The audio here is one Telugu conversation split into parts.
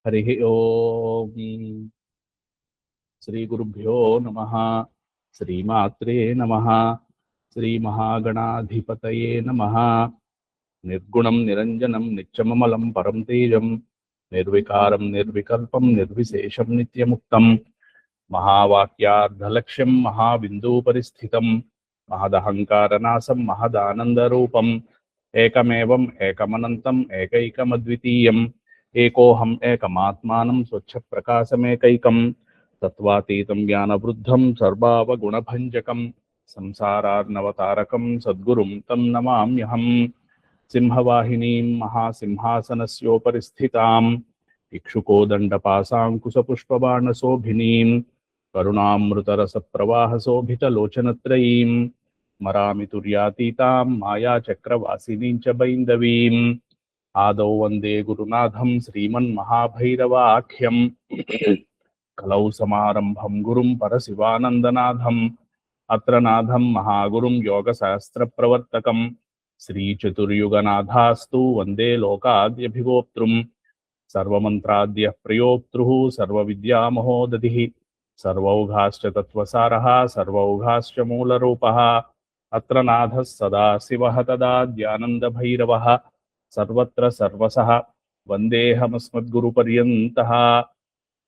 హరి ఓం. శ్రీ గురుభ్యో నమః. శ్రీమాత్రే నమః. శ్రీ మహాగణాధిపతయే నమః. నిర్గుణం నిరంజనం నిత్యమమలం పరం తేజం నిర్వికారం నిర్వికల్పం నిర్విశేషం నిత్యముక్తం మహావాక్యార్థలక్ష్యం మహాబిందూపరిస్థితం మహదహంకారనాశం మహదానందరూపం ఏకమేవం ఏకమనంతం ఏకైకమద్వితీయం ఏకోహం ఏకమాత్మానం స్వచ్ఛప్రకాశమేకైకం తత్వాతీతం జ్ఞానవృద్ధం సర్వావగుణభంజకం సంసారార్ణవతారకం సద్గురుం తం నమామ్యహం. సింహవాహినీం మహాసింహాసనస్యోపరి స్థితాం ఇక్షుకోదండపాశాంకుశపుష్పబాణశోభినీం కరుణామృతరసప్రవాహశోభితలోచనత్రయీం స్మరామి తుర్యాతీతాం మాయాచక్రవాసినీం చ బైందవీం. ఆదౌ వందే గురునాథం శ్రీమన్మహాభైరవాఖ్యం కలౌ సమారంభం గురుం పరశివానందనాథం అత్ర నాథం మహాగురుం యోగశాస్త్రప్రవర్తకం శ్రీచతుర్యుగనాథాస్తు వందే లోకాద్యభిగోప్తృం సర్వమంత్రాద్యః ప్రయోక్తృః సర్వవిద్యామహోదధిః సర్వౌఘాశ్చ తత్వసారः సర్వౌఘాశ్చ మూలరూపः అత్ర నాథः సదాశివः తదాద్యానందభైరవः సర్వత్ర సర్వసః వందేహమస్మద్గురుపర్యంతः.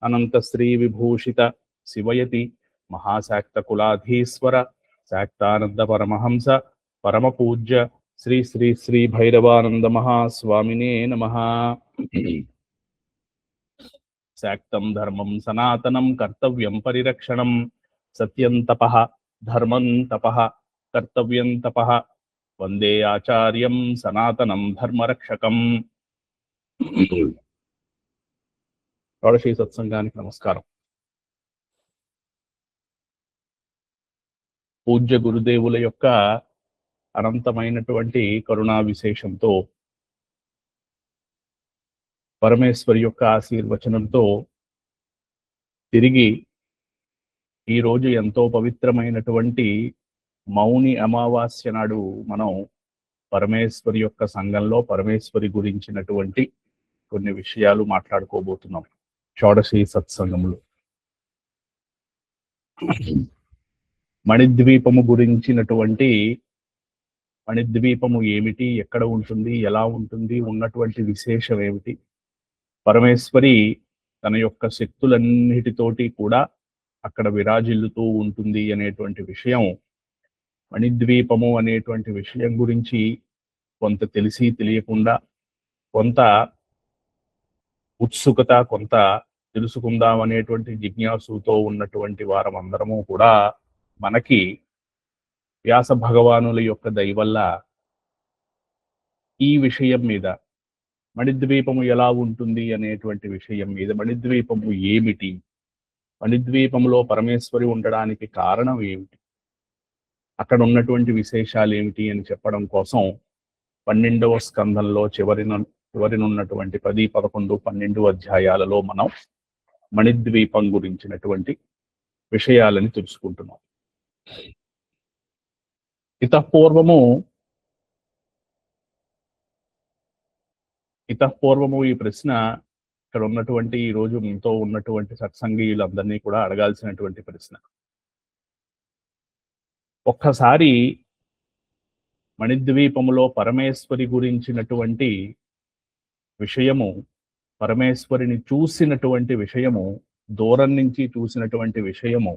అనంతశ్రీవిభూషిత శివయతి మహాశాక్తకులాధీశ్వర శాక్తానంద పరమహంస పరమపూజ్య శ్రీ శ్రీ శ్రీ భైరవానంద మహాస్వామినే నమః. శాక్తం ధర్మం సనాతనం కర్తవ్యం పరిరక్షణం సత్యం తపః ధర్మం తపః కర్తవ్యం తపః వందే ఆచార్యం సనాతనం ధర్మరక్షకం. షోడశీ సత్సంగానికి నమస్కారం. పూజ్య గురుదేవుల యొక్క అనంతమైనటువంటి కరుణా విశేషంతో పరమేశ్వరి యొక్క ఆశీర్వచనంతో తిరిగి ఈరోజు ఎంతో పవిత్రమైనటువంటి మౌని అమావాస్య నాడు మనం పరమేశ్వరి యొక్క సంఘంలో పరమేశ్వరి గురించినటువంటి కొన్ని విషయాలు మాట్లాడుకోబోతున్నాం షోడశీ సత్సంగములు. మణిద్వీపము గురించినటువంటి మణిద్వీపము ఏమిటి, ఎక్కడ ఉంటుంది, ఎలా ఉంటుంది, ఉన్నటువంటి విశేషం ఏమిటి, పరమేశ్వరి తన యొక్క శక్తులన్నిటితోటి కూడా అక్కడ విరాజిల్లుతూ ఉంటుంది అనేటువంటి విషయం, మణిద్వీపము అనేటువంటి విషయం గురించి కొంత తెలిసి తెలియకుండా, కొంత ఉత్సుకత, కొంత తెలుసుకుందాం అనేటువంటి జిజ్ఞాసుతో ఉన్నటువంటి వారమందరము కూడా మనకి వ్యాస భగవానుల యొక్క దయ వల్ల ఈ విషయం మీద, మణిద్వీపము ఎలా ఉంటుంది అనేటువంటి విషయం మీద, మణిద్వీపము ఏమిటి, మణిద్వీపంలో పరమేశ్వరి ఉండడానికి కారణం ఏమిటి, అక్కడ ఉన్నటువంటి విశేషాలు ఏమిటి అని చెప్పడం కోసం 12వ స్కంధంలో చివరినున్నటువంటి 10, 11, 12 అధ్యాయాలలో మనం మణిద్వీపం గురించినటువంటి విషయాలని తెలుసుకుంటున్నాం. ఇతఃపూర్వము ఈ ప్రశ్న ఇక్కడ ఉన్నటువంటి ఈ రోజు మీతో ఉన్నటువంటి సత్సంగీయులందరినీ కూడా అడగాల్సినటువంటి ప్రశ్న. ఒక్కసారి మణిద్వీపములో పరమేశ్వరి గురించినటువంటి విషయము, పరమేశ్వరిని చూసినటువంటి విషయము, దూరం నుంచి చూసినటువంటి విషయము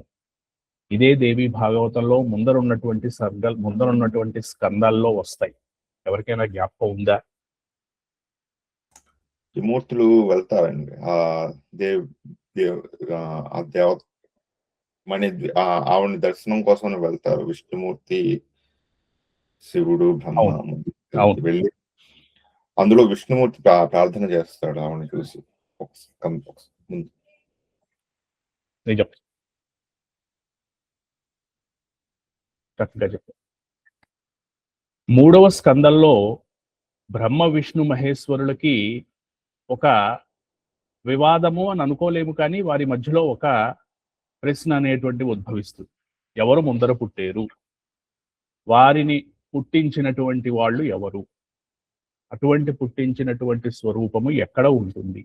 ఇదే దేవి భాగవతంలో ముందరున్నటువంటి స్కందాల్లో వస్తాయి. ఎవరికైనా జ్ఞాపకం ఉందా? త్రిమూర్తులు వెళ్తారండి ఆ దేవత ఆవిడ దర్శనం కోసం వెళ్తారు. విష్ణుమూర్తి, శివుడు, బ్రహ్మ వెళ్ళి అందులో విష్ణుమూర్తి ప్రార్థన చేస్తాడు ఆవిడ చూసి. చక్కగా చెప్పారు. 3వ స్కందంలో బ్రహ్మ విష్ణు మహేశ్వరులకి ఒక వివాదము అని అనుకోలేము, కానీ వారి మధ్యలో ఒక ప్రశ్న అనేటువంటి ఉద్భవిస్తుంది. ఎవరు ముందర పుట్టారు, వారిని పుట్టించినటువంటి వాళ్ళు ఎవరు, అటువంటి పుట్టించినటువంటి స్వరూపము ఎక్కడ ఉంటుంది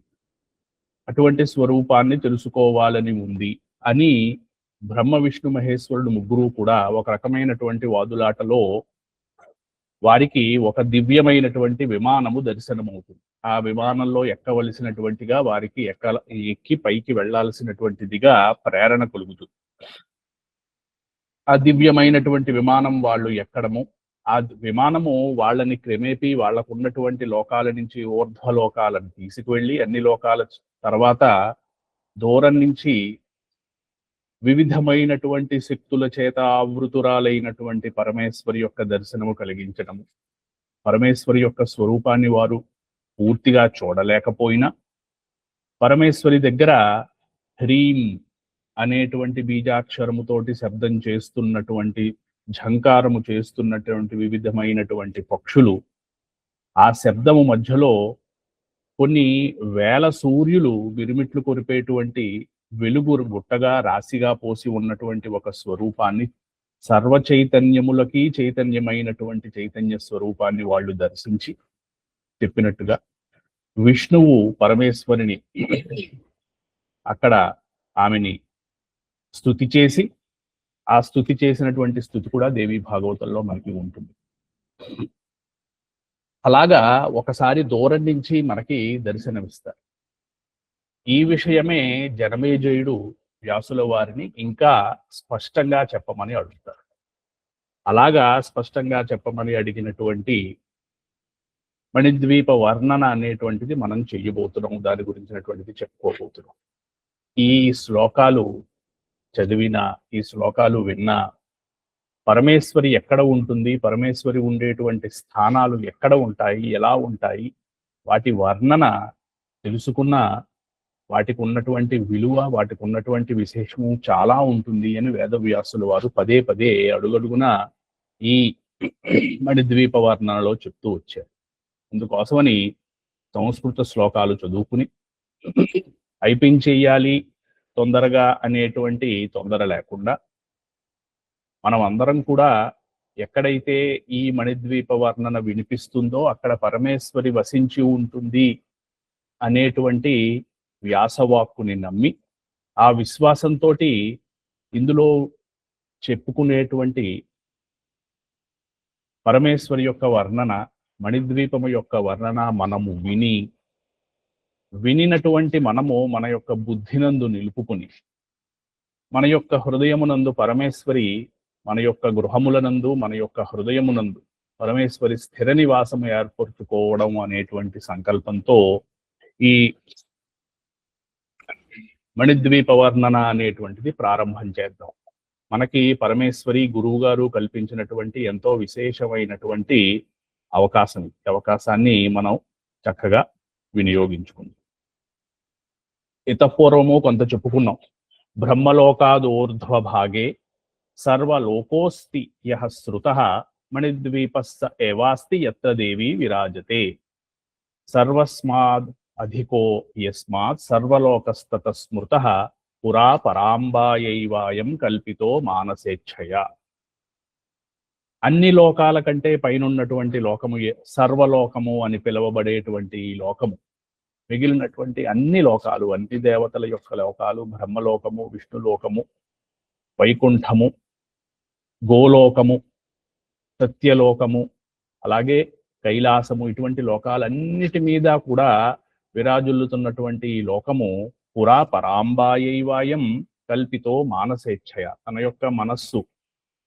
అటువంటి స్వరూపాన్ని తెలుసుకోవాలని ఉంది అని బ్రహ్మ విష్ణు మహేశ్వరుడు ముగ్గురు కూడా ఒక రకమైనటువంటి వాదులాటలో వారికి ఒక దివ్యమైనటువంటి విమానము దర్శనమవుతుంది. ఆ విమానంలో ఎక్కవలసినటువంటిగా వారికి ఎక్కి పైకి వెళ్లాల్సినటువంటిదిగా ప్రేరణ కలుగుతుంది. ఆ దివ్యమైనటువంటి విమానం వాళ్ళు ఎక్కడము, ఆ విమానము వాళ్ళని క్రమేపీ వాళ్లకు ఉన్నటువంటి లోకాల నుంచి ఊర్ధ్వలోకాలను తీసుకువెళ్ళి అన్ని లోకాల తర్వాత దూరం నుంచి వివిధమైనటువంటి శక్తుల చేత ఆవృతురాలైనటువంటి పరమేశ్వరి యొక్క దర్శనము కలిగించడము, పరమేశ్వరి యొక్క స్వరూపాన్ని వారు పూర్తిగా చూడలేకపోయినా పరమేశ్వరి దగ్గర హ్రీం అనేటువంటి బీజాక్షరముతోటి శబ్దం చేస్తున్నటువంటి, ఝంకారము చేస్తున్నటువంటి వివిధమైనటువంటి పక్షులు, ఆ శబ్దము మధ్యలో కొన్ని వేల సూర్యులు విరిమిట్లు కొరిపేటువంటి వెలుగు గుట్టగా రాశిగా పోసి ఉన్నటువంటి ఒక స్వరూపాన్ని, సర్వ చైతన్యములకి చైతన్యమైనటువంటి చైతన్య స్వరూపాన్ని వాళ్ళు దర్శించి చెప్పినట్టుగా విష్ణువు పరమేశ్వరిని అక్కడ ఆమెని స్తుతి చేసి, ఆ స్తుతి చేసినటువంటి స్తుతి కూడా దేవి భాగవతంలో మనకి ఉంటుంది. అలాగా ఒకసారి దూరం నుంచి మనకి దర్శనమిస్తారు. ఈ విషయమే జనమేజయుడు వ్యాసుల వారిని ఇంకా స్పష్టంగా చెప్పమని అడుగుతారు. అలాగా స్పష్టంగా చెప్పమని అడిగినటువంటి మణిద్వీప వర్ణన అనేటువంటిది మనం చెయ్యబోతున్నాం, దాని గురించినటువంటిది చెప్పుకోబోతున్నాం. ఈ శ్లోకాలు చదివినా, ఈ శ్లోకాలు విన్నా పరమేశ్వరి ఎక్కడ ఉంటుంది, పరమేశ్వరి ఉండేటువంటి స్థానాలు ఎక్కడ ఉంటాయి, ఎలా ఉంటాయి, వాటి వర్ణన తెలుసుకున్న వాటికి ఉన్నటువంటి విలువ, వాటికి ఉన్నటువంటి విశేషము చాలా ఉంటుంది అని వేదవ్యాసుల వారు పదే పదే అడుగడుగున ఈ మణిద్వీప వర్ణనలో చెప్తూ వచ్చారు. అందుకోసమని సంస్కృత శ్లోకాలు చదువుకుని అయిపించేయాలి తొందరగా అనేటువంటి తొందర లేకుండా మనం అందరం కూడా ఎక్కడైతే ఈ మణిద్వీప వర్ణన వినిపిస్తుందో అక్కడ పరమేశ్వరి వసించి ఉంటుంది అనేటువంటి వ్యాసవాక్కుని నమ్మి, ఆ విశ్వాసంతో ఇందులో చెప్పుకునేటువంటి పరమేశ్వరి యొక్క వర్ణన, మణిద్వీపము యొక్క వర్ణన మనము వినినటువంటి మనము మన యొక్క బుద్ధినందు నిలుపుకుని, మన యొక్క హృదయమునందు పరమేశ్వరి, మన యొక్క గృహములనందు, మన యొక్క హృదయమునందు పరమేశ్వరి స్థిర నివాసము ఏర్పరచుకోవడం అనేటువంటి సంకల్పంతో ఈ మణిద్వీప వర్ణన అనేటువంటిది ప్రారంభం చేద్దాం. మనకి పరమేశ్వరి గురువు గారు కల్పించినటువంటి ఎంతో విశేషమైనటువంటి అవకాశం. ఈ అవకాశాన్ని మనం చక్కగా వినియోగించుకుందాం. ఇతపూర్వము కొంత చెప్పుకున్నాం. బ్రహ్మలోకాదూర్ధ్వ భాగే సర్వలోకోస్తి యః శ్రుతః మణిద్వీపస్స ఏవాస్తి యత్ర దేవి విరాజతే సర్వస్మాద్ అధికో యస్మాత్ సర్వలోకస్తత స్మృతః పురా పరాంబాయైవాయం కల్పితో మానసేచ్ఛయ. అన్ని లోకాల కంటే పైనున్నటువంటి లోకము సర్వలోకము అని పిలువబడేటువంటి ఈ లోకము, మిగిలినటువంటి అన్ని లోకాలు, అన్ని దేవతల యొక్క లోకాలు, బ్రహ్మలోకము, విష్ణులోకము, వైకుంఠము, గోలోకము, సత్యలోకము, అలాగే కైలాసము, ఇటువంటి లోకాలన్నిటి మీద కూడా విరాజుల్లుతున్నటువంటి ఈ లోకము పురా పరాంబాయైవాయం కల్పితో మానసేచ్ఛయ. తన యొక్క మనస్సు,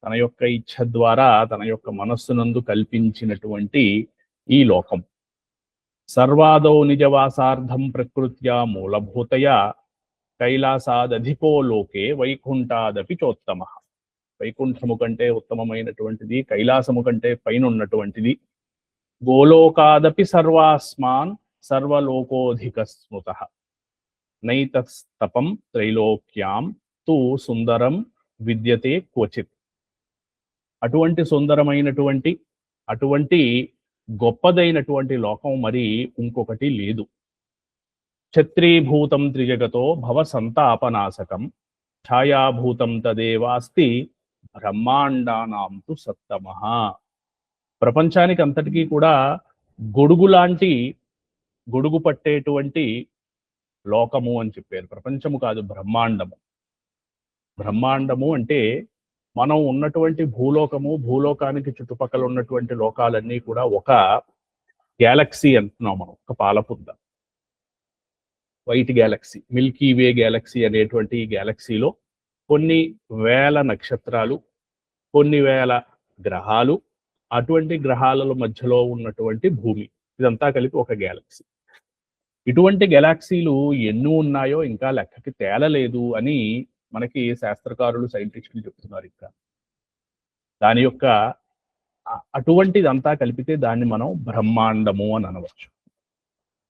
తన యొక్క ఇచ్ఛ ద్వారా తన యొక్క మనస్సునందు కల్పించినటువంటి ఈ లోకం. సర్వాదౌ నిజవాసార్థం ప్రకృత్యా మూలభూతయా కైలాసాదధికో లోకే వైకుంఠాదపి చోత్తమ. వైకుంఠము కంటే ఉత్తమమైనటువంటిది, కైలాసము కంటే పైన ఉన్నటువంటిది. గోలోకాదపి సర్వాస్మాన్ సర్వలోకోధిక స్మృతః నైతస్తపం త్రైలోక్యాం తు సుందరం విద్యతే క్వచిత్. అటువంటి సుందరమైనటువంటి, అటువంటి గొప్పదైనటువంటి లోకం మరి ఇంకొకటి లేదు. ఛత్రీభూతం త్రిజగతో భవ సంతాపనాశకం ఛాయాభూతం తదేవాస్తి బ్రహ్మాండానాం తు సత్తమః. ప్రపంచానికి అంతటికీ కూడా గొడుగు లాంటి, గొడుగు పట్టేటువంటి లోకము అని చెప్పారు. ప్రపంచము కాదు, బ్రహ్మాండము. బ్రహ్మాండము అంటే మనం ఉన్నటువంటి భూలోకము, భూలోకానికి చుట్టుపక్కల ఉన్నటువంటి లోకాలన్నీ కూడా ఒక గ్యాలక్సీ అంటున్నాం మనం, ఒక పాలపుద్ద, వైట్ గ్యాలక్సీ, మిల్కీ వే గ్యాలక్సీ అనేటువంటి ఈ గ్యాలక్సీలో కొన్ని వేల నక్షత్రాలు, కొన్ని వేల గ్రహాలు, అటువంటి గ్రహాల మధ్యలో ఉన్నటువంటి భూమి, ఇదంతా కలిపి ఒక గ్యాలక్సీ. ఇటువంటి గెలాక్సీలు ఎన్ని ఉన్నాయో ఇంకా లెక్కకి తేలలేదు అని మనకి శాస్త్రకారులు, సైంటిస్టులు చెప్తున్నారు. ఇంకా దాని యొక్క అటువంటిదంతా కలిపితే దాన్ని మనం బ్రహ్మాండము అని అనవచ్చు.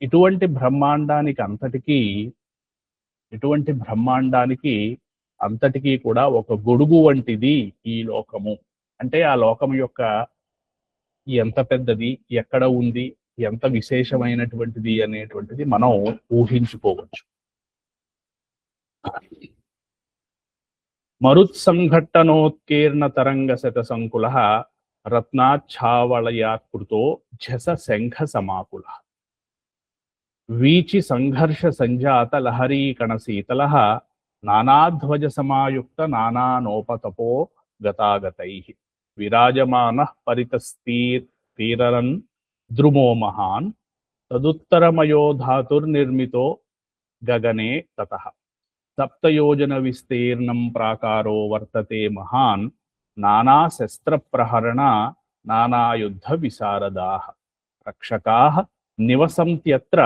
ఇటువంటి బ్రహ్మాండానికి అంతటికీ కూడా ఒక గొడుగు వంటిది ఈ లోకము. అంటే ఆ లోకము యొక్క ఎంత పెద్దది, ఎక్కడ ఉంది, ఎంత విశేషమైనటువంటిది అనేటువంటిది మనం ఊహించుకోవచ్చు. మరుత్సంఘట్టనోత్కీర్ణ తరంగ శత సంకుల రత్నాఛావళయాకృతో ఝస శంఖ సమాకుల వీచి సంఘర్ష సంజాత లహరీ కణ శీతల నానాధ్వజ సమాయుక్త నానానోపతపో గతాగతై విరాజమాన పరితస్తీరన్ ద్రుమో మహాన్ తదుత్తరమయో ధాతుర్నిర్మితో గగనే తతః సప్తయోజన విస్తీర్ణం ప్రాకారో వర్తతే మహాన్ నానా శస్త్ర ప్రహరణ నానాయుద్ధ విశారదాః రక్షకాః నివసంత్యత్ర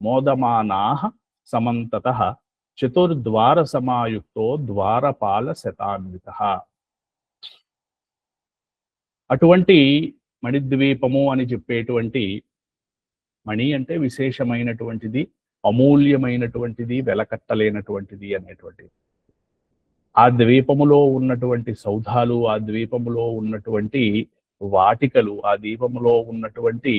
మోదమానాః సమంతతః చతుర్ద్వార సమాయుక్తో ద్వారపాల శతాన్వితః. అటువంటి మణిద్వీపము అని చెప్పేటువంటి, మణి అంటే విశేషమైనటువంటిది, అమూల్యమైనటువంటిది, వెలకట్టలేనటువంటిది అనేటువంటిది. ఆ ద్వీపములో ఉన్నటువంటి సౌధాలు, ఆ ద్వీపములో ఉన్నటువంటి వాటికలు, ఆ ద్వీపములో ఉన్నటువంటి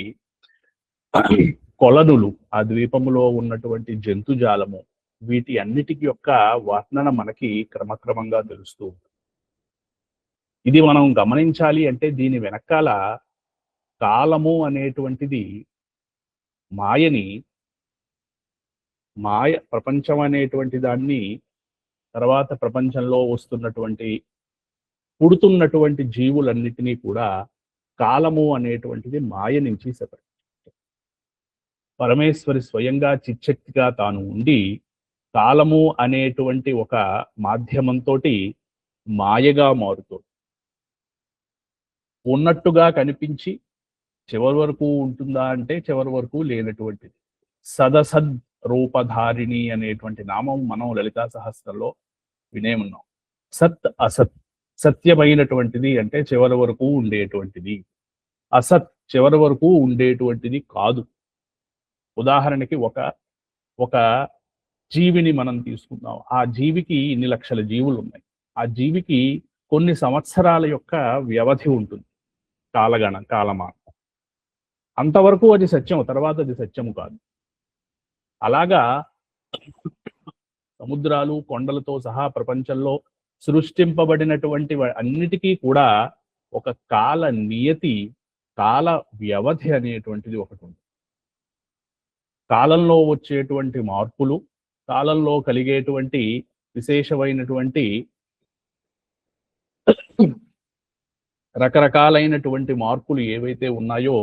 కొలనులు, ఆ ద్వీపములో ఉన్నటువంటి జంతుజాలము, వీటి అన్నిటికి యొక్క వర్ణన మనకి క్రమక్రమంగా తెలుస్తూ ఉంటుంది. ఇది మనం గమనించాలి అంటే దీని వెనకాల కాలము అనేటువంటిది మాయ ప్రపంచం అనేటువంటి దాన్ని, తర్వాత ప్రపంచంలో వస్తున్నటువంటి పుడుతున్నటువంటి జీవులన్నిటినీ కూడా కాలము అనేటువంటిది మాయ నుంచి సెపరేట్. పరమేశ్వరి స్వయంగా చిచ్చక్తిగా తాను ఉండి కాలము అనేటువంటి ఒక మాధ్యమంతో మాయగా మారుతుంది. ఉన్నట్టుగా కనిపించి చివరి వరకు ఉంటుందా అంటే చివరి వరకు లేనటువంటిది. సదసద్ రూపధారిణి అనేటువంటి నామం మనం లలితా సహస్రంలో వినే ఉన్నాం. సత్ అసత్, సత్యమైనటువంటిది అంటే చివరి వరకు ఉండేటువంటిది, అసత్ చివరి వరకు ఉండేటువంటిది కాదు. ఉదాహరణకి ఒక జీవిని మనం తీసుకుందాం. ఆ జీవికి ఇన్ని లక్షల జీవులు ఉన్నాయి. ఆ జీవికి కొన్ని సంవత్సరాల యొక్క వ్యవధి ఉంటుంది, కాలమానం. అంతవరకు అది సత్యం, తర్వాత అది సత్యము కాదు. అలాగా సముద్రాలు, కొండలతో సహా ప్రపంచంలో సృష్టింపబడినటువంటి అన్నిటికీ కూడా ఒక కాల నియతి, కాల వ్యవధి అనేటువంటిది ఒకటి ఉంది. కాలంలో వచ్చేటువంటి మార్పులు, కాలంలో కలిగేటువంటి విశేషమైనటువంటి రకరకాలైనటువంటి మార్పులు ఏవైతే ఉన్నాయో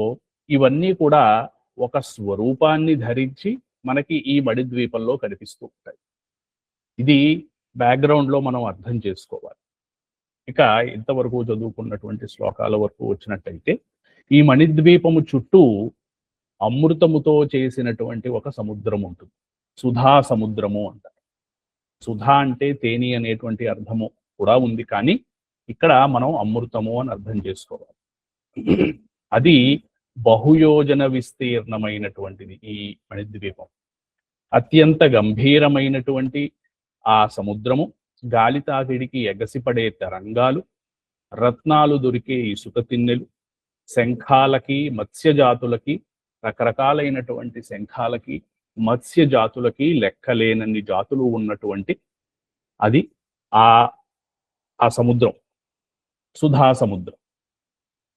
ఇవన్నీ కూడా ఒక స్వరూపాన్ని ధరించి మనకి ఈ మణిద్వీపంలో కనిపిస్తూ ఉంటాయి. ఇది బ్యాక్గ్రౌండ్ లో మనం అర్థం చేసుకోవాలి. ఇక ఇంతవరకు చదువుకున్నటువంటి శ్లోకాల వరకు వచ్చినట్టయితే, ఈ మణిద్వీపము చుట్టూ అమృతముతో చేసినటువంటి ఒక సముద్రం ఉంటుంది. సుధా సముద్రము అంటారు. సుధా అంటే తేనె అనేటువంటి అర్థము కూడా ఉంది, కానీ ఇక్కడ మనం అమృతము అని అర్థం చేసుకోవాలి. అది బహుయోజన విస్తీర్ణమైనటువంటిది ఈ మణిద్వీపం. అత్యంత గంభీరమైనటువంటి ఆ సముద్రము, గాలి తాకిడికి ఎగసిపడే తరంగాలు, రత్నాలు దొరికే ఇసుక తిన్నెలు, శంఖాలకి, మత్స్యజాతులకి, రకరకాలైనటువంటి శంఖాలకి, మత్స్యజాతులకి లెక్కలేనన్ని జాతులు ఉన్నటువంటి అది ఆ సముద్రం, సుధా సముద్రం.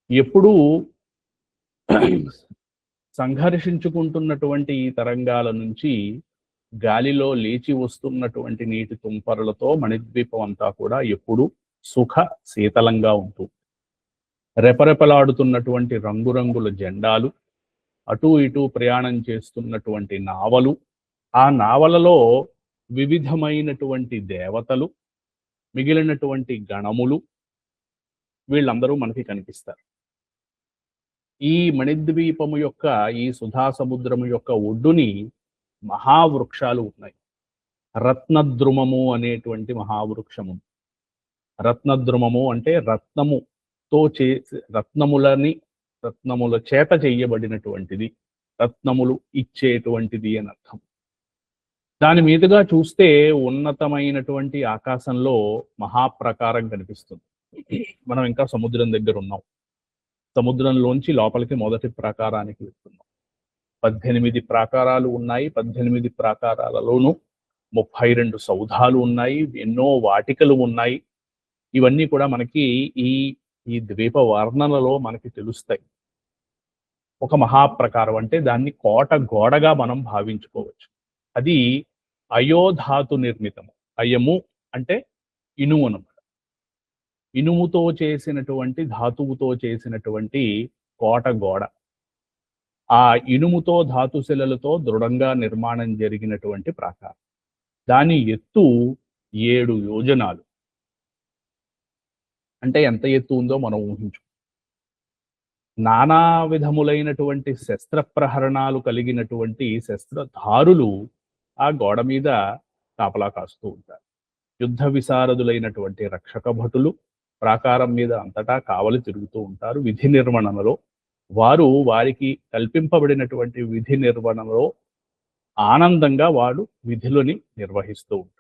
ఎప్పుడూ సంఘర్షించుకుంటున్నటువంటి ఈ తరంగాల నుంచి గాలిలో లేచి వస్తున్నటువంటి నీటి తుంపరలతో మణిద్వీపం అంతా కూడా ఎప్పుడు సుఖ శీతలంగా ఉంటుంది. రెపరెపలాడుతున్నటువంటి రంగురంగుల జెండాలు, అటూ ఇటూ ప్రయాణం చేస్తున్నటువంటి నావలు, ఆ నావలలో వివిధమైనటువంటి దేవతలు, మిగిలినటువంటి గణములు, వీళ్ళందరూ మనకి కనిపిస్తారు. ఈ మణిద్వీపము యొక్క, ఈ సుధా సముద్రము యొక్క ఒడ్డుని మహావృక్షాలు ఉన్నాయి. రత్నద్రుమము అనేటువంటి మహావృక్షము. రత్నద్రుమము అంటే రత్నముల చేత చేయబడినటువంటిది, రత్నములు ఇచ్చేటువంటిది అని అర్థం. దాని మీదుగా చూస్తే ఉన్నతమైనటువంటి ఆకాశంలో మహాప్రకారం కనిపిస్తుంది. మనం ఇంకా సముద్రం దగ్గర ఉన్నాం. సముద్రంలోంచి లోపలికి మొదటి ప్రాకారానికి వెళ్తున్నాం. 18 ప్రాకారాలు ఉన్నాయి. 18 ప్రాకారాలలోనూ 32 సౌధాలు ఉన్నాయి, ఎన్నో వాటికలు ఉన్నాయి. ఇవన్నీ కూడా మనకి ఈ ద్వీప వర్ణనలో మనకి తెలుస్తాయి. ఒక మహాప్రకారం అంటే దాన్ని కోట గోడగా మనం భావించుకోవచ్చు. అది అయోధాతు నిర్మితము. అయము అంటే ఇనుము అన్నమాట. ఇనుముతో చేసినటువంటి, ధాతువుతో చేసినటువంటి కోట గోడ. ఆ ఇనుముతో, ధాతుశిలలతో దృఢంగా నిర్మాణం జరిగినటువంటి ప్రాకారం. దాని ఎత్తు 7 యోజనాలు. అంటే ఎంత ఎత్తు ఉందో మనం ఊహించు. నానా విధములైనటువంటి శస్త్ర ప్రహరణాలు కలిగినటువంటి శస్త్రధారులు ఆ గోడ మీద కాపలా కాస్తూ ఉంటారు. యుద్ధ విశారదులైనటువంటి రక్షక భటులు ప్రాకారం మీద అంతటా కావలి తిరుగుతూ ఉంటారు. విధి నిర్వహణలో వారికి కల్పింపబడినటువంటి విధి నిర్వహణలో ఆనందంగా వాడు విధులని నిర్వహిస్తూ ఉంటారు.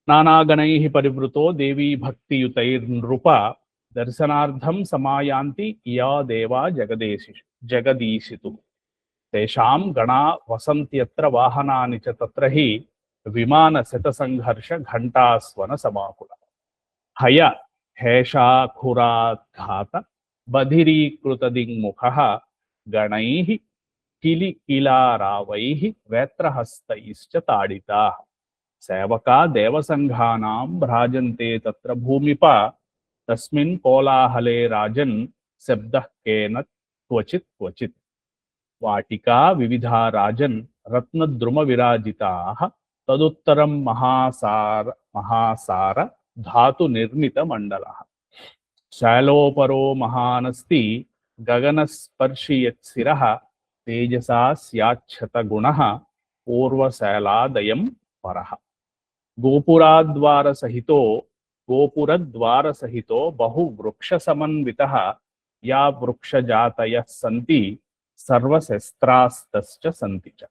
నానాగణైః పరివృతో దేవీ భక్తియుతైర్నృప దర్శనార్థం సమాయాంతి యా దేవా జగదీశితు తేషాం గణా వసంత్యత్ర వాహనాని చ తత్ర హి విమాన శతసంఘర్ష ఘంటాస్వన సమాకుల హయ హేషాఖురాఘాత బధిరీకృత దిగ్ముఖః గణైః కిలికిలారావైః వేత్రహస్తైశ్చ తాడితాః సేవకా దేవసంఘానాం భ్రాజంతే తత్ర భూమిప తస్మిన్ కోలాహలే రాజన్ శబ్దః కేన క్వచిత్ క్వచిత్ వాటికా వివిధా రాజన్ రత్నద్రుమ విరాజితాః తదుత్తరం మహాసార ధాతు నిర్మిత మండలః శాలోపరో మహానస్తి గగనస్పర్శియత్సిరః తేజసా స్యాచ్ఛత గుణః పూర్వశైలాదయం పరః గోపురద్వార సహితో బహు వృక్ష సమన్వితః యా వృక్షజాతయః సంతి సర్వశస్త్రాస్తశ్చ సంతి చ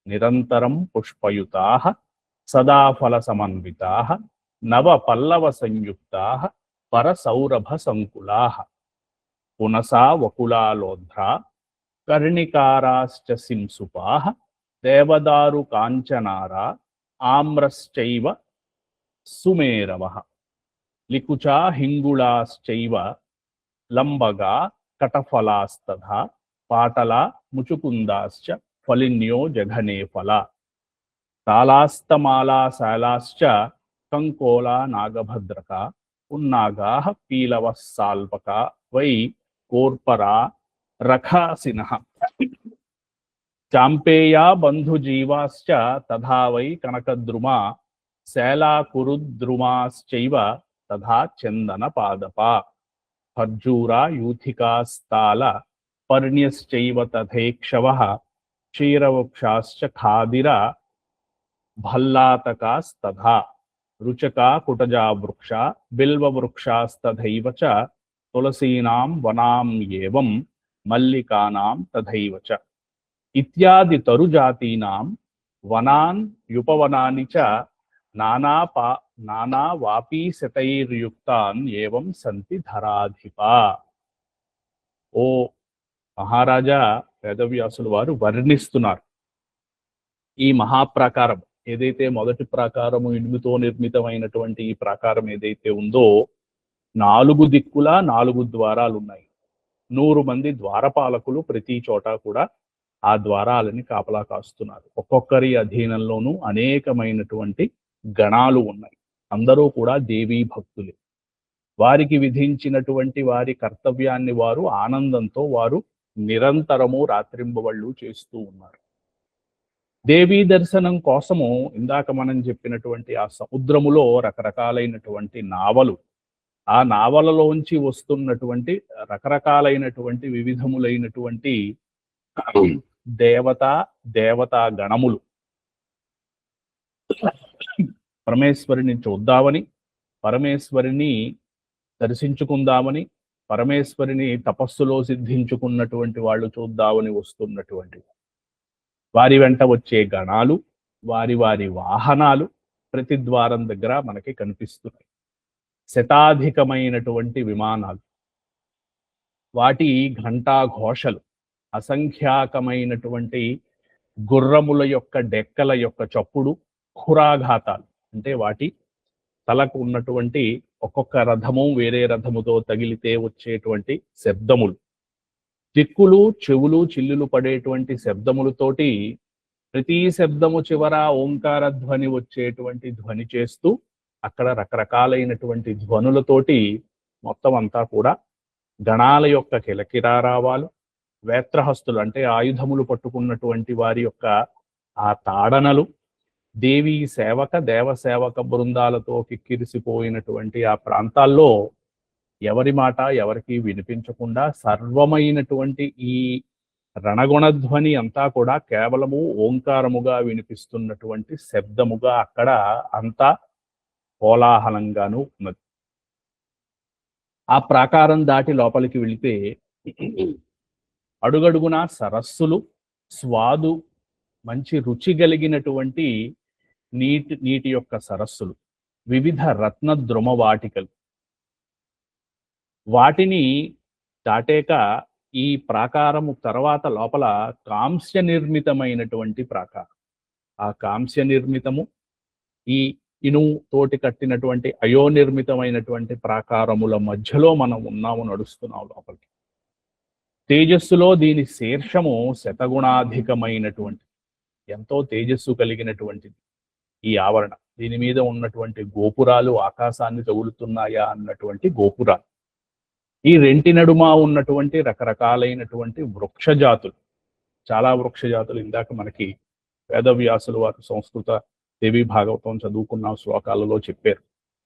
నిరంతరం పుష్పయుతాః సదా ఫల సమన్వితాః నవ పల్లవ సంయుక్తాః పరసౌరభ సంకులాః పునసా వకులాలోధ్రా కర్ణికారాశ్చ సింసుపాః దేవదారు కాంచనారా ఆమ్రశ్చైవ సుమేరవః లికుచా హింగుళాశ్చైవ లంబగా కటఫలాస్తథా పాటలా ముచుకుందాశ్చ ఫలిన్యో జఘనే ఫల తాళాస్తమాలాశాలాశ్చ కంకోలా నాగభద్రకా పున్నాగాః పీలవః సాల్పకా వై కోర్పరా రఖాసినః చాంపేయా బంధుజీవాశ్చ తథా వై కనకద్రుమా శైలాకురుద్రుమాశ్చైవ తథా చందన పాదపా ఖర్జూరా యూథికాస్తాల పర్ణ్యశ్చైవ తథైక్షవః క్షీరవృక్షాశ్చ ఖాదిర భల్లాతకాస్తథా రుచకా కుటజా వృక్ష బిల్వవృక్షాస్తథైవ చ తులసీనాం వనాం ఏవం మల్లికానాం తథైవ చ ఇత్యాది తరుజాతీనాం వనాన్ యుపవనాని చ నానా వాపీశతైర్యుక్తాన్ ఏవం సంతి ధరాధిపా. ఓ మహారాజా, వేదవ్యాసులు వారు వర్ణిస్తున్నారు ఈ మహాప్రాకారం ఏదైతే మొదటి ప్రాకారము ఇనుముతో నిర్మితమైనటువంటి ఈ ప్రాకారం ఏదైతే ఉందో 4 దిక్కులా 4 ద్వారాలు ఉన్నాయి. 100 మంది ద్వారపాలకులు ప్రతి చోట కూడా ఆ ద్వారాలని కాపలా కాస్తున్నారు. ఒక్కొక్కరి అధీనంలోనూ అనేకమైనటువంటి గణాలు ఉన్నాయి. అందరూ కూడా దేవీ భక్తులే. వారికి విధించినటువంటి వారి కర్తవ్యాన్ని వారు ఆనందంతో వారు నిరంతరము రాత్రింబవళ్ళు చేస్తూ ఉన్నారు. దేవీ దర్శనం కోసము ఇందాక మనం చెప్పినటువంటి ఆ సముద్రములో రకరకాలైనటువంటి నావలు, ఆ నావలలోంచి వస్తున్నటువంటి రకరకాలైనటువంటి వివిధములైనటువంటి దేవతా గణములు పరమేశ్వరిని చూద్దామని, పరమేశ్వరిని దర్శించుకుందామని, పరమేశ్వరిని తపస్సులో సిద్ధించుకున్నటువంటి వాళ్ళు చూద్దామని వస్తున్నటువంటి వారి వెంట వచ్చే గణాలు, వారి వారి వాహనాలు ప్రతి ద్వారం దగ్గర మనకి కనిపిస్తున్నాయి. శతాధికమైనటువంటి విమానాలు, వాటి ఘంటా ఘోషలు, అసంఖ్యాకమైనటువంటి గుర్రముల యొక్క డెక్కల యొక్క చప్పుడు, ఖురాఘాతాలు అంటే వాటి తలకు ఉన్నటువంటి ఒక్కొక్క రథము వేరే రథముతో తగిలితే వచ్చేటువంటి శబ్దములు, దిక్కులు చెవులు చిల్లులు పడేటువంటి శబ్దములతోటి ప్రతి శబ్దము చివర ఓంకార ధ్వని వచ్చేటువంటి ధ్వని చేస్తూ అక్కడ రకరకాలైనటువంటి ధ్వనులతోటి మొత్తం అంతా కూడా గణాల యొక్క కిలకిరారావాలు, వేత్రహస్తులు అంటే ఆయుధములు పట్టుకున్నటువంటి వారి యొక్క ఆ తాడనలు, దేవీ సేవక దేవసేవక బృందాలతో కిక్కిరిసిపోయినటువంటి ఆ ప్రాంతాల్లో ఎవరి మాట ఎవరికి వినిపించకుండా సర్వమైనటువంటి ఈ రణగుణధ్వని అంతా కూడా కేవలము ఓంకారముగా వినిపిస్తున్నటువంటి శబ్దముగా అక్కడ అంతా కోలాహలంగాను ఉన్నది. ఆ ప్రాకారం దాటి లోపలికి వెళితే అడుగడుగున సరస్సులు, స్వాదు మంచి రుచి కలిగినటువంటి నీటి యొక్క సరస్సులు, వివిధ రత్న ద్రుమ వాటికలు, వాటిని దాటేక ఈ ప్రాకారము తర్వాత లోపల కాంస్య నిర్మితమైనటువంటి ప్రాకారం. ఆ కాంస్య నిర్మితము ఈ ఇనుము తోటి కట్టినటువంటి అయోనిర్మితమైనటువంటి ప్రాకారముల మధ్యలో మనం ఉన్నాము, నడుస్తున్నాం లోపలికి. తేజస్సులో దీని శీర్షము శతగుణాధికమైనటువంటి, ఎంతో తేజస్సు కలిగినటువంటిది ఈ ఆవరణ. దీని మీద ఉన్నటువంటి గోపురాలు ఆకాశాన్ని తగులుతున్నాయా అన్నటువంటి గోపురాలు. ఈ రెంటి నడుమ ఉన్నటువంటి రకరకాలైనటువంటి వృక్షజాతులు, చాలా వృక్షజాతులు ఇందాక మనకి వేదవ్యాసులు వారు సంస్కృత దేవి భాగవతం చదువుకున్న శ్లోకాలలో చెప్పారు.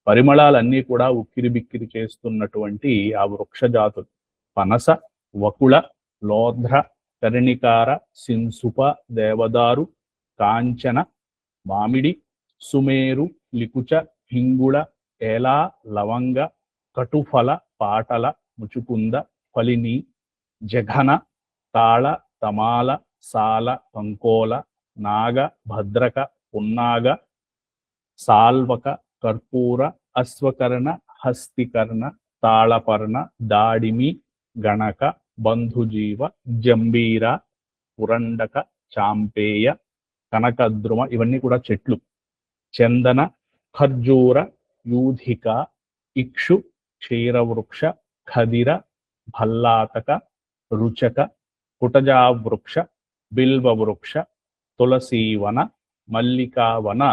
పరిమళాలన్నీ కూడా ఉక్కిరి బిక్కిరి చేస్తున్నటువంటి ఆ వృక్షజాతులు పనస, వకుళ, లోధ్ర, కర్ణికార, సింసుప, దేవదారు, కాంచన, మామిడి, సుమేరు, లికుచ, హింగుళ, ఏలా, లవంగ, కటుఫల, పాటల, ముచుకుంద, ఫలిని, జఘన, తాళ, తమాల, సాల, పంకోల, నాగ, భద్రక, పున్నాగ, సాల్వక, కర్పూర, అశ్వకర్ణ, హస్తికర్ణ, తాళపర్ణ, దాడిమి, గణక, బంధుజీవ, జంబీర, పురండక, చాంపేయ, కనకద్రుమ, ఇవన్నీ కూడా చెట్లు. చందన, ఖర్జూర, యూధిక, ఇక్షు, క్షీరవృక్ష, ఖదిర, భల్లాతక, రుచక, కుటజావృక్ష, బిల్వవృక్ష, తులసీవన, మల్లికావన,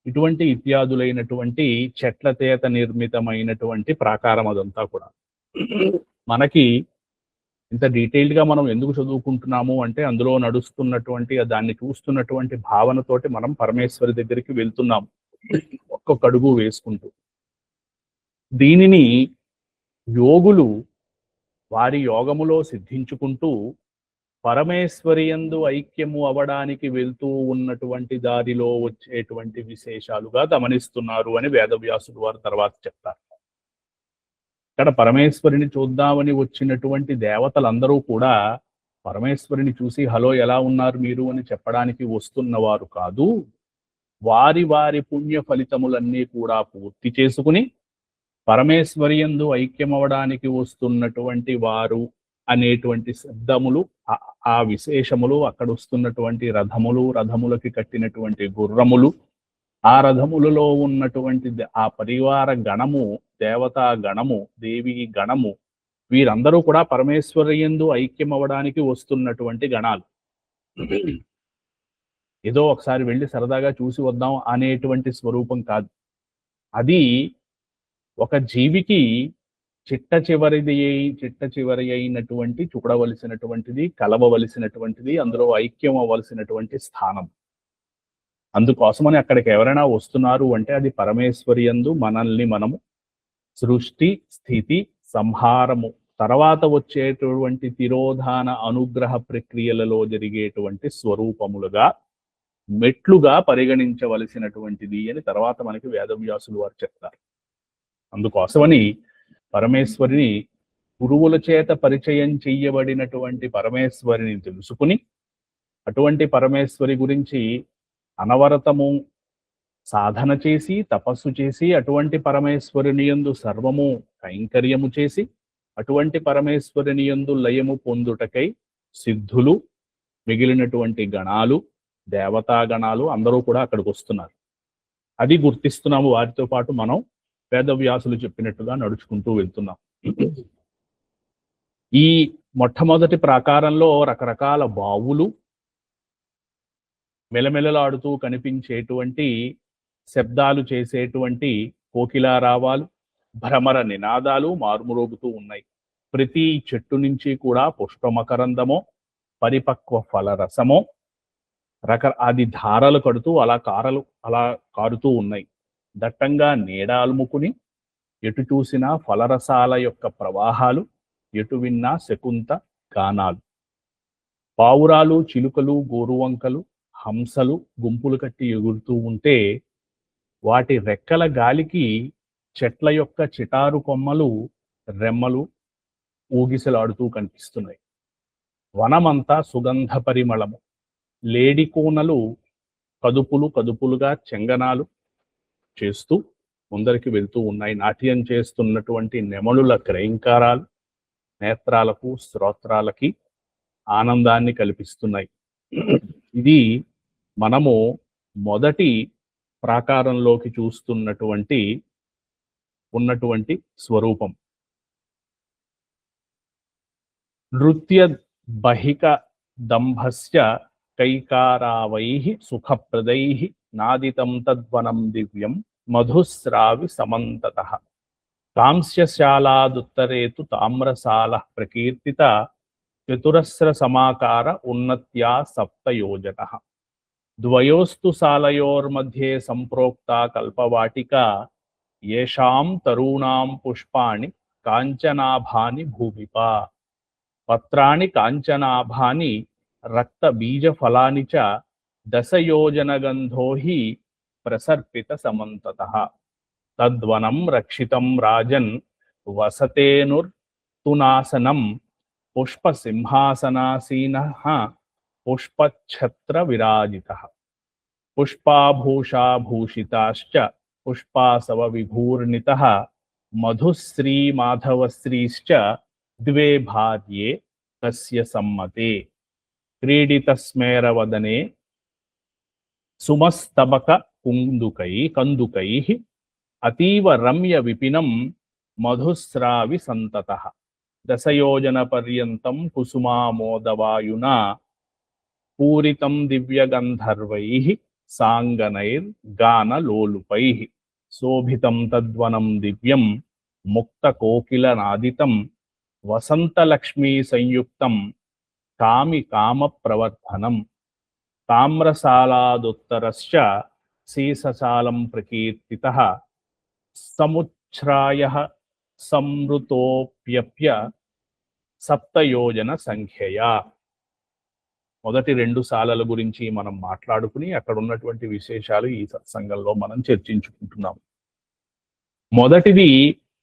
ఇటువంటి ఇత్యాదులైనటువంటి చెట్ల చేత నిర్మితమైనటువంటి ప్రాకారం అదంతా కూడా. మనకి ఇంత డీటెయిల్డ్ గా మనం ఎందుకు చదువుకుంటున్నాము అంటే అందులో నడుస్తున్నటువంటి దాన్ని చూస్తున్నటువంటి భావనతోటి మనం పరమేశ్వరి దగ్గరికి వెళ్తున్నాము ఒక్కొక్క అడుగు వేసుకుంటూ. దీనిని యోగులు వారి యోగములో సిద్ధించుకుంటూ పరమేశ్వరి యందు ఐక్యము అవడానికి వెళ్తూ ఉన్నటువంటి దారిలో వచ్చేటువంటి విశేషాలుగా గమనిస్తున్నారు అని వేదవ్యాసుడు వారు తర్వాత చెప్తారు. ఇక్కడ పరమేశ్వరిని చూద్దామని వచ్చినటువంటి దేవతలందరూ కూడా పరమేశ్వరిని చూసి హలో ఎలా ఉన్నారు మీరు అని చెప్పడానికి వస్తున్నవారు కాదు. వారి వారి పుణ్య ఫలితములన్నీ కూడా పూర్తి చేసుకుని పరమేశ్వరి యందు ఐక్యమవడానికి వస్తున్నటువంటి వారు అనేటువంటి శబ్దములు, ఆ విశేషములు, అక్కడ వస్తున్నటువంటి రథములు, రథములకి కట్టినటువంటి గుర్రములు, ఆ రథములలో ఉన్నటువంటి ఆ పరివార గణము, దేవతా గణము, దేవీ గణము వీరందరూ కూడా పరమేశ్వరయందు ఐక్యం అవ్వడానికి వస్తున్నటువంటి గణాలు. ఏదో ఒకసారి వెళ్ళి సరదాగా చూసి వద్దాం అనేటువంటి స్వరూపం కాదు. అది ఒక జీవికి చిట్ట చివరి అయినటువంటి చూడవలసినటువంటిది, కలవవలసినటువంటిది, అందులో ఐక్యం అవ్వవలసినటువంటి స్థానం. అందుకోసమని అక్కడికి ఎవరైనా వస్తున్నారు అంటే అది పరమేశ్వరియందు మనల్ని మనము సృష్టి, స్థితి, సంహారము తర్వాత వచ్చేటువంటి తిరోధాన అనుగ్రహ ప్రక్రియలలో జరిగేటువంటి స్వరూపములుగా, మెట్లుగా పరిగణించవలసినటువంటిది అని తర్వాత మనకి వేదవ్యాసులు వారు చెప్తారు. అందుకోసమని పరమేశ్వరిని గురువుల చేత పరిచయం చెయ్యబడినటువంటి పరమేశ్వరిని తెలుసుకుని అటువంటి పరమేశ్వరి గురించి అనవరతము సాధన చేసి, తపస్సు చేసి, అటువంటి పరమేశ్వరుని యందు సర్వము కైంకర్యము చేసి, అటువంటి పరమేశ్వరుని యందు లయము పొందుటకై సిద్ధులు, మిగిలినటువంటి గణాలు, దేవతాగణాలు అందరూ కూడా అక్కడికి వస్తున్నారు. అది గుర్తిస్తున్నాము. వారితో పాటు మనం వేదవ్యాసులు చెప్పినట్టుగా నడుచుకుంటూ వెళ్తున్నాం. ఈ మొట్టమొదటి ప్రాకారంలో రకరకాల బావులు, మెలమెలలాడుతూ కనిపించేటువంటి శబ్దాలు చేసేటువంటి కోకిలారావాలు, భ్రమర నినాదాలు మారుమరోగుతూ ఉన్నాయి. ప్రతి చెట్టు నుంచి కూడా పుష్పమకరందమో, పరిపక్వ ఫలరసమో అది ధారలు కడుతూ అలా కారుతూ ఉన్నాయి. దట్టంగా నీడ అలుముకుని ఎటు చూసినా ఫలరసాల యొక్క ప్రవాహాలు, ఎటు విన్నా శకుంత గానాలు. పావురాలు, చిలుకలు, గోరువంకలు, హంసలు గుంపులు కట్టి ఎగురుతూ ఉంటే వాటి రెక్కల గాలికి చెట్ల యొక్క చిటారు కొమ్మలు, రెమ్మలు ఊగిసలాడుతూ కనిపిస్తున్నాయి. వనమంతా సుగంధ పరిమళము. లేడికోనలు కదుపులుగా చెంగనాలు చేస్తూ ముందరికి వెళ్తూ ఉన్నాయి. నాట్యం చేస్తున్నటువంటి నెమలుల క్రైంకారాలు నేత్రాలకు, శ్రోత్రాలకి ఆనందాన్ని కల్పిస్తున్నాయి. ఇది మనము మొదటి ప్రాకారంలోకి ఉన్నటువంటి స్వరూపం. నృత్య బహిక దంభస్య కైకారావైః సుఖప్రదైః నాదితం తద్వనం దివ్యం మధుస్రావి సమంతతః కాంస్యశాలాదుత్తరేతు తామ్రసాలః ప్రకీర్తిత చతురస్ర సమాకార ఉన్నత్యా సప్తయోజనః ద్వయోస్తు సాలయోర్मध्ये సంప్రోక్తా కల్పవాటికా యేషాం తరూణాం పుష్పాణి కాంచనాభాని భూమిపా పత్రాణి కాంచనాభాని రక్త బీజ ఫలాని చ దశయోజనగంధో హి ప్రసర్పిత సమంతతః తద్వనం రక్షితం రాజన్ వసతేనుర్తునాసనం పుష్పసింహాసనాసీనః పుష్పఛత్ర విరాజితః పుష్పాభూషాభూషితాశ్చ పుష్పాసవ విభూర్ణితః మధుశ్రీ మాధవశ్రీశ్చ ద్వే భార్యే తస్య సమ్మతే క్రీడితస్మేరవదనే సుమస్తబక కందుకైః అతీవ రమ్య విపినం మధుస్రావి సంతతః దశయోజన పర్యంతం కుసుమామోదవాయునా పూరితం దివ్యగంధర్వైః సాంగనైర్గానలోలుపైః శోభితం తద్వనం దివ్యం ముక్తకోకిలనాదితం వసంతలక్ష్మీ సంయుక్తం కామ ప్రవర్ధనం తామ్రసాలాదుత్తరశ్చ శీససాలం ప్రకీర్తితః సముచ్ఛ్రాయః సంవృతోప్యప్య సప్తయోజన సంఖ్యయా. మొదటి రెండు సాలల గురించి మనం మాట్లాడుకుని అక్కడ ఉన్నటువంటి విశేషాలు ఈ సత్సంగంలో మనం చర్చించుకుంటున్నాం.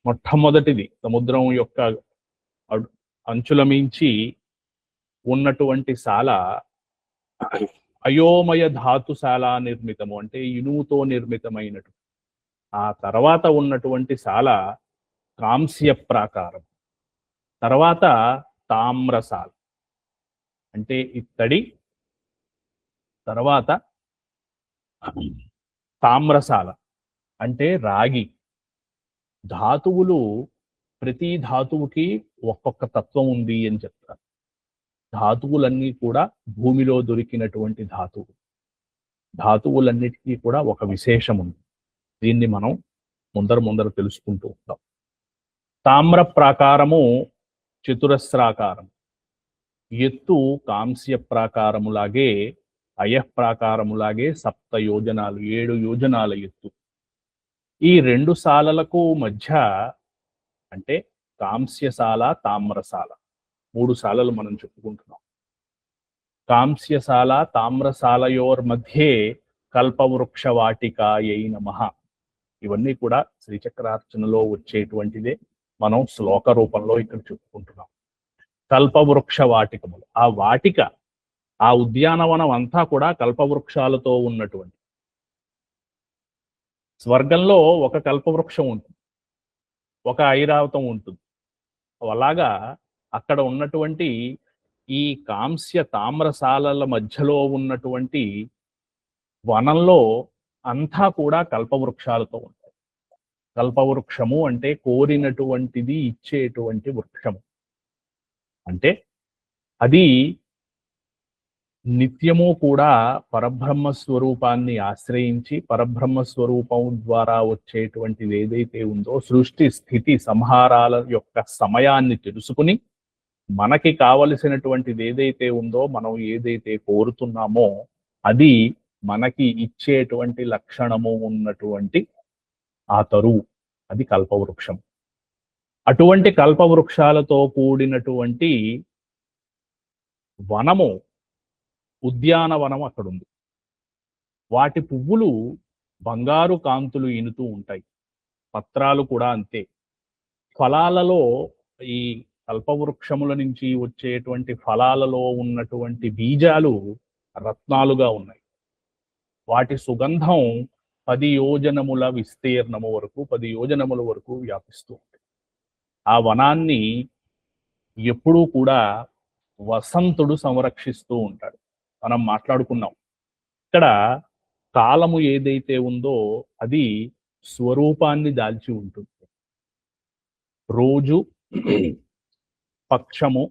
మొట్టమొదటిది సముద్రం యొక్క అంచుల మించి ఉన్నటువంటి సాల అయోమయ ధాతుశాల నిర్మితము, అంటే ఇనుముతో నిర్మితమైనటు. ఆ తర్వాత ఉన్నటువంటి సాల కాంస్య ప్రాకారం, తర్వాత తామ్రసాల అంటే ఇత్తడి, తర్వాత తామ్రసాల అంటే రాగి. ధాతువులు ప్రతి ధాతువుకి ఒక్కొక్క తత్వం ఉంది అని చెప్తారు. ధాతువులన్నీ కూడా భూమిలో దొరికినటువంటి ధాతువులు. ధాతువులన్నిటికీ కూడా ఒక విశేషం ఉంది. దీన్ని మనం ముందర తెలుసుకుంటూ ఉంటాం. తామ్ర ప్రాకారము చతురస్రాకారం, ఎత్తు కాంస్య ప్రాకారములాగే అయఃప్రాకారములాగే 7 యోజనాలు, 7 యోజనాల ఎత్తు. ఈ 2 సాలలకు మధ్య అంటే కాంస్యసాల, తామ్రసాల 3 సాలలు మనం చెప్పుకుంటున్నాం. కాంస్యసాల తామ్రసాలయోర్ మధ్యే కల్పవృక్ష వాటికాయై నమః. ఇవన్నీ కూడా శ్రీచక్రార్చనలో వచ్చేటువంటిదే, మనం శ్లోక రూపంలో ఇక్కడ చెప్పుకుంటున్నాం. కల్పవృక్ష వాటికములు, ఆ వాటిక, ఆ ఉద్యానవనం అంతా కూడా కల్పవృక్షాలతో ఉన్నటువంటి. స్వర్గంలో ఒక కల్పవృక్షం ఉంటుంది, ఒక ఐరావతం ఉంటుంది. అలాగా అక్కడ ఉన్నటువంటి ఈ కాంస్య తామ్రసాలల మధ్యలో ఉన్నటువంటి వనంలో అంతా కూడా కల్పవృక్షాలతో ఉంటాయి. కల్పవృక్షము అంటే కోరినటువంటిది ఇచ్చేటువంటి వృక్షము. అంటే అది నిత్యము కూడా పరబ్రహ్మ స్వరూపాన్ని ఆశ్రయించి, పరబ్రహ్మ స్వరూపం ద్వారా వచ్చేటువంటిది ఏదైతే ఉందో, సృష్టి స్థితి సంహారాల యొక్క సమయాన్ని తెలుసుకుని, మనకి కావలసినటువంటిది ఏదైతే ఉందో, మనం ఏదైతే కోరుతున్నామో అది మనకి ఇచ్చేటువంటి లక్షణము ఉన్నటువంటి ఆ తరువు, అది కల్పవృక్షం. అటువంటి కల్పవృక్షాలతో కూడినటువంటి వనము, ఉద్యానవనం అక్కడ ఉంది. వాటి పువ్వులు బంగారు కాంతులు ఈనుతూ ఉంటాయి, పత్రాలు కూడా అంతే. ఫలాలలో, ఈ కల్పవృక్షముల నుంచి వచ్చేటువంటి ఫలాలలో ఉన్నటువంటి బీజాలు రత్నాలుగా ఉన్నాయి. వాటి సుగంధం 10 యోజనముల విస్తీర్ణము వరకు, 10 యోజనముల వరకు వ్యాపిస్తూ ఉంటుంది. ఆ వనాన్ని ఎప్పుడూ కూడా వసంతుడు సంరక్షిస్తూ ఉంటాడు. మనం మాట్లాడుకున్నాం, ఇక్కడ కాలము ఏదైతే ఉందో అది స్వరూపాన్ని దాల్చి ఉంటుంది. రోజు, పక్షము,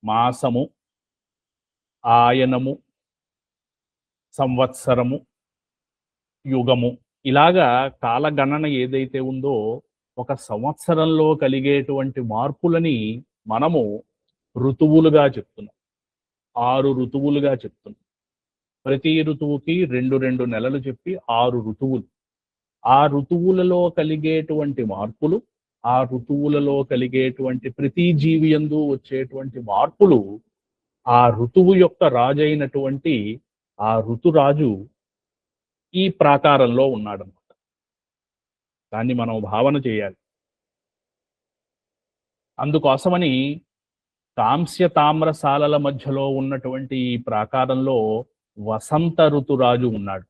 మాసము, ఆయనము, సంవత్సరము, యుగము, ఇలాగా కాలగణన ఏదైతే ఉందో, ఒక సంవత్సరంలో కలిగేటువంటి మార్పులని మనము ఋతువులుగా చెప్తున్నాం. 6 ఋతువులుగా చెప్తున్నాం. ప్రతి ఋతువుకి 2 నెలలు చెప్పి 6 ఋతువులు. ఆ ఋతువులలో కలిగేటువంటి మార్పులు, ఆ ఋతువులలో కలిగేటువంటి ప్రతి జీవి యందు వచ్చేటువంటి మార్పులు, ఆ ఋతువు యొక్క రాజైనటువంటి ఆ ఋతురాజు ఈ ప్రాకారంలో ఉన్నాడన్నమాట. దాన్ని మనం భావన చేయాలి. అందుకోసమని కాంస్య తామ్రసాలల మధ్యలో ఉన్నటువంటి ఈ ప్రాకారంలో వసంత ఋతురాజు ఉన్నాడు.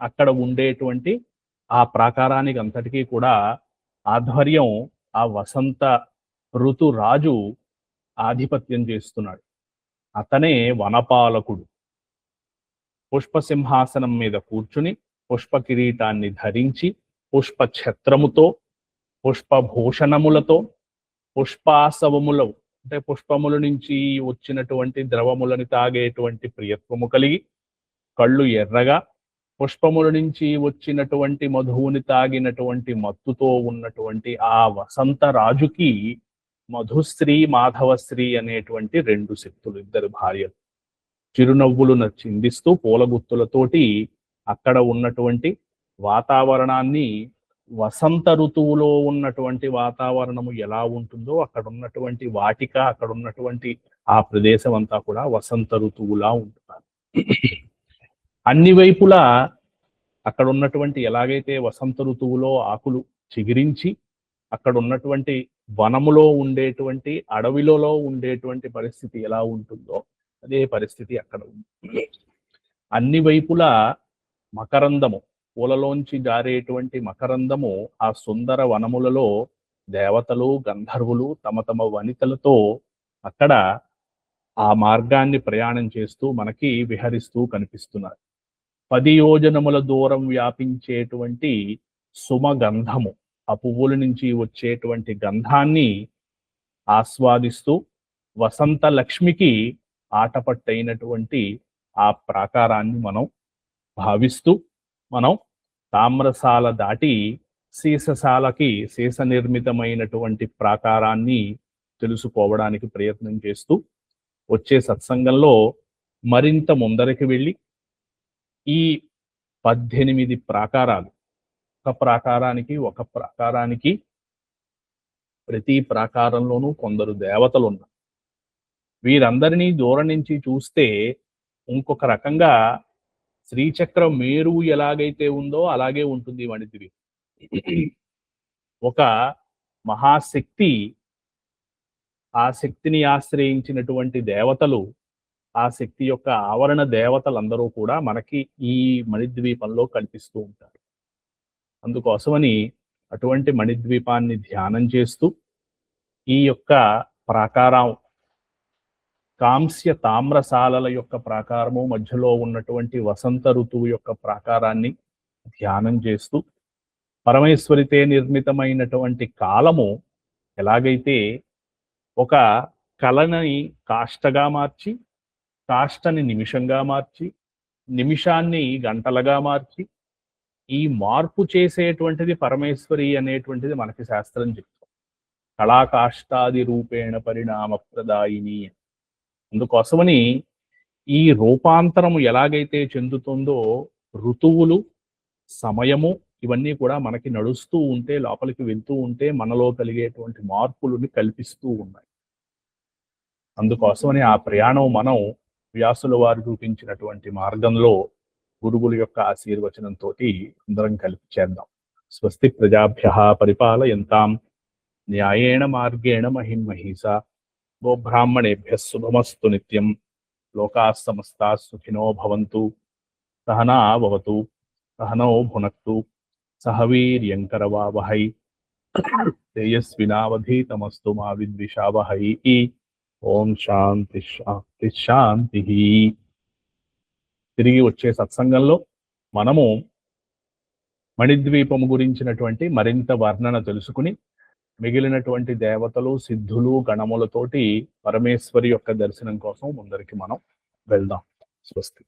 అక్కడ ఉండేటువంటి ఆ ప్రాకారానికి అంతటికీ కూడా ఆధ్వర్యం ఆ వసంత ఋతురాజు ఆధిపత్యం చేస్తున్నాడు. అతనే వనపాలకుడు. పుష్పసింహాసనం మీద కూర్చుని, పుష్ప కిరీటాన్ని ధరించి, పుష్ప ఛత్రముతో, పుష్పభూషణములతో, పుష్పాసవముల అంటే పుష్పముల నుంచి వచ్చినటువంటి ద్రవములను తాగేటువంటి ప్రియత్వము కలిగి, కళ్ళు ఎర్రగా, పుష్పముల నుంచి వచ్చినటువంటి మధువుని తాగినటువంటి మత్తుతో ఉన్నటువంటి ఆ వసంత రాజుకి మధుశ్రీ, మాధవశ్రీ అనేటువంటి 2 శక్తులు, 2 భార్యలు. చిరునవ్వులు చిందిస్తూ పూలగుత్తులతోటి అక్కడ ఉన్నటువంటి వాతావరణాన్ని, వసంత ఋతువులో ఉన్నటువంటి వాతావరణము ఎలా ఉంటుందో అక్కడ ఉన్నటువంటి వాటిక, అక్కడ ఉన్నటువంటి ఆ ప్రదేశం అంతా కూడా వసంత ఋతువులా ఉంటున్నారు. అన్ని వైపులా అక్కడ ఉన్నటువంటి, ఎలాగైతే వసంత ఋతువులో ఆకులు చిగిరించి అక్కడ ఉన్నటువంటి వనములో ఉండేటువంటి, అడవిలో ఉండేటువంటి పరిస్థితి ఎలా ఉంటుందో అదే పరిస్థితి అక్కడ ఉంది. అన్ని వైపులా మకరందము, పూలలోంచి జారేటువంటి మకరందము, ఆ సుందర వనములలో దేవతలు, గంధర్వులు తమ తమ వనితలతో అక్కడ ఆ మార్గాన్ని ప్రయాణం చేస్తూ మనకి విహరిస్తూ కనిపిస్తున్నారు. 10 యోజనముల దూరం వ్యాపించేటువంటి సుమగంధము, ఆ పువ్వుల నుంచి వచ్చేటువంటి గంధాన్ని ఆస్వాదిస్తూ వసంత లక్ష్మికి ఆటపట్టైనటువంటి ఆ ప్రాకారాన్ని మనం భావిస్తూ మనం తామ్రశాల దాటి సీసశాలకి సీస నిర్మితమైనటువంటి ప్రాకారాన్ని తెలుసుకోవడానికి ప్రయత్నం చేస్తూ వచ్చే సత్సంగంలో మరింత ముందరికి వెళ్ళి ఈ 18 ప్రాకారాలు, ఒక ప్రాకారానికి ప్రతి ప్రాకారంలోనూ కొందరు దేవతలు ఉన్నారు. వీరందరినీ దూరం నుంచి చూస్తే ఇంకొక రకంగా శ్రీచక్ర మేరువు ఎలాగైతే ఉందో అలాగే ఉంటుంది మణిద్వీపం. ఒక మహాశక్తి, ఆ శక్తిని ఆశ్రయించినటువంటి దేవతలు, ఆ శక్తి యొక్క ఆవరణ దేవతలందరూ కూడా మనకి ఈ మణిద్వీపంలో కనిపిస్తూ ఉంటారు. అందుకోసమని అటువంటి మణిద్వీపాన్ని ధ్యానం చేస్తూ ఈ యొక్క ప్రాకారం, కాంస్య తామ్రశాలల యొక్క ప్రాకారము, మధ్యలో ఉన్నటువంటి వసంత ఋతువు యొక్క ప్రాకారాన్ని ధ్యానం చేస్తూ పరమేశ్వరితే నిర్మితమైనటువంటి కాలము ఎలాగైతే ఒక కళని కాష్టగా మార్చి, కాష్టని నిమిషంగా మార్చి, నిమిషాన్ని గంటలుగా మార్చి, ఈ మార్పు చేసేటువంటిది పరమేశ్వరి అనేటువంటిది మనకి శాస్త్రం చెప్తుంది. కళాకాష్టాది రూపేణ పరిణామ ప్రదాయిని. అందుకోసమని ఈ రూపాంతరము ఎలాగైతే చెందుతుందో ఋతువులు, సమయము ఇవన్నీ కూడా మనకి నడుస్తూ ఉంటే, లోపలికి వెళ్తూ ఉంటే మనలో కలిగేటువంటి మార్పులని కల్పిస్తూ ఉన్నాయి. అందుకోసమని ఆ ప్రయాణం మనం వ్యాసుల వారు చూపించినటువంటి మార్గంలో గురువుల యొక్క ఆశీర్వచనంతో అందరం కలిపి చేద్దాం. స్వస్తి ప్రజాభ్యః పరిపాలయంతాం న్యాయేణ మార్గేణ మహిం మహీసా గోబ్రాహ్మణేభ్యః శుభమస్తు నిత్యం. లోకాః సమస్తాః సుఖినో భవంతు. సహనా భవతు, సహనౌ భునక్తు, సహ వీర్యం కరవావహై, తేజస్వినావధీతమస్తు మా విద్విషావహై. ఓం శాంతి శాంతి శాంతి. తిరిగి వచ్చే సత్సంగంలో మనము మణిద్వీపము గురించినటువంటి మరింత వర్ణన తెలుసుకుని మిగిలినటువంటి దేవతలు, సిద్ధులు, గణములతోటి పరమేశ్వరి యొక్క దర్శనం కోసం ముందరికి మనం వెళ్దాం. స్వస్తి.